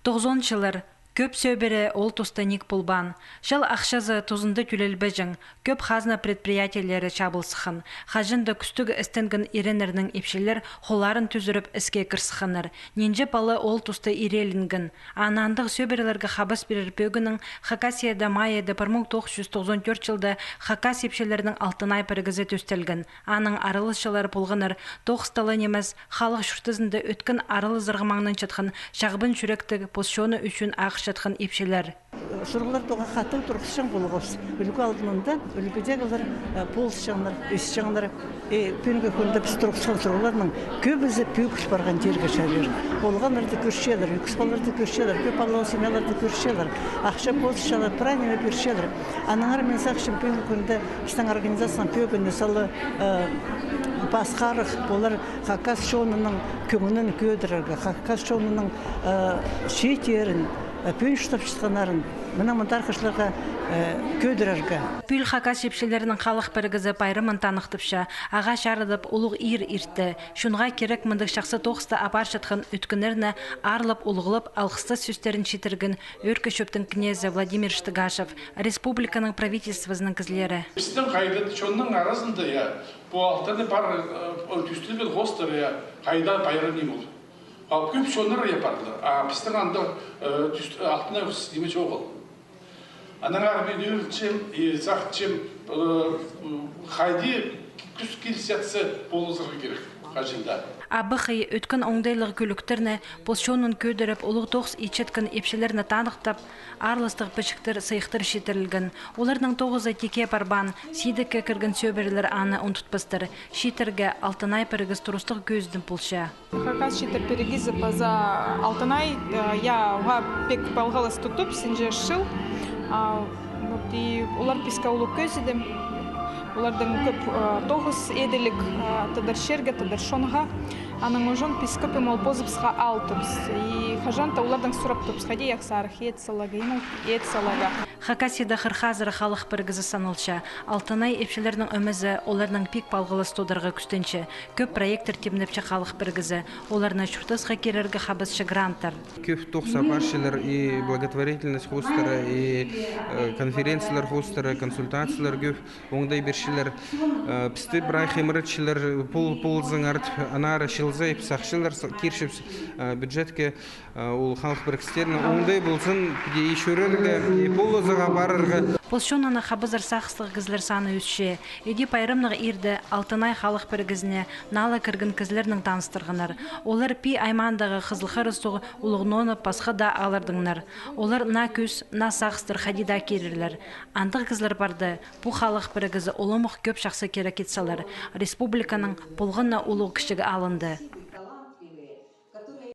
90 жылыр Көп сөбері ол тұстаник бұлбан. Жыл ақшазы тұзынды түлелбежің, көп хазна предприятиялері чабылсықын. Хажынды күстігі істінгін иренерінің епшелер холарын түзіріп іске кірсіқыныр. Ненже балы ол тұсты ирелінгін. Анандық сөберлерге хабыс берер бөгінің Хакасияда майеді 1994 жылда Хакас епшелерінің алтынай піргізі төстелгін. Аның арылышылары болғыныр, тоқсталы неміз халық шүртізінде өткін арылы зырғымаңнан чатқын шағбын жүректігі посшоны үшін ақш жатқан епшелер. Сұрғылар тоға қатын тұрқысшан болғыз. Үлгі алдынында үлгідегілер полыс жаңлар, өс жаңлар, пөнгі көнді біз тұрқысқан сұрғыларының көбізі пөкіш барған жерге шәлер. Олғанларды көршелер, үкіспаларды көршелер, көп аллау семяларды көршелер, ақша полысшалар, пранеме көршелер. Анаңар мен сақшын пөнгі көнді біздің организацияның пөгіні салы басқарық болар Хакас шоуының көңінің көдіріргі, Хакас шоуының шетерін, пөн штаб шытқанарын, мұна мұндар қышларға көдіріргі. Пүл Хакас епшелерінің қалық біргізі пайрымын танықтыпша, аға шарыдып ұлық иртті. Шунға керек мұндық шақсы тоқысты апар шытқын үткінеріні арлып, ұлғылып, алқысты сөстерін шетіргін өркі шөптің кнезі Владимир Штыгашев, республиканың правительствозының кізлері. Біздің қайдады шонның арасында, бұл алтаны бар түстілген ғостыр, қайда пайрым ол. Ал көп шоныр япарды. Біздің анда алтына өсістеме жоғыл. Анаға мен өлчем, зақтчем, қайды күс келсетсі болызырғы керек қажында. Абықы өткін оңдайлығы көліктеріне посшонын көдіріп, ұлық тоқс ечеткін епшелеріні танықтап, арлыстық бішіктер сайықтыр шетірілгін. Олардың 9-ы теке барбан, сейдікке кіргін сөберлер аны ұнтытпыстыр. Шетерге алтынай пірігіз тұрыстық көздің пұлша. Хакас шетер пірігізі паза алтынай, я оға пек балғалас тұтып, сенже шыл. Олар писка ұлық көзідім. Олардың көп тоғыз еделік тадар шерге, тадар шонға. Аның ұжын пискөпі мол позыпсға алтыпс. И хажанта олардың сұрап тұпс. Хади яқсарық етсалага, етсалага. Хакасияда қырхазыры халық біргізі санылша. Алтынай епшелерінің өмізі олардың пик балғылы стодарға күстенші. Көп проекттер темнепші халық біргізі. Оларына шүртісқа керергі қабысшы гранттар. Көп тоқса баршылар и благотворительность хостары, и конференциялар хостары, консультациялар көп. Оңдай бершілер. Пісті брай хемірітшілер пол-ползың артып, анары шылзай, пісақшылар кершіп бюджетке ол халық біргістерінің оңдай болсын, ешөрілгі, полозыға барырғы. Полшонаны қабызыр сақыстығы кізлер саны өсше. Еде пайрымнығы ерді Алтынай халық біргізіне налы кіргін кізлерінің таныстырғынар. Олар пи аймандағы қызылқары соғы ұлығыноны пасқа да алырдыңнар. Олар на көз, на сақыстыр қадида керірлер. Андық кізлер барды, бұл халық біргізі олымық көп шақсы керек етсалар. Республиканың болғынна ұлығы кішігі алынды.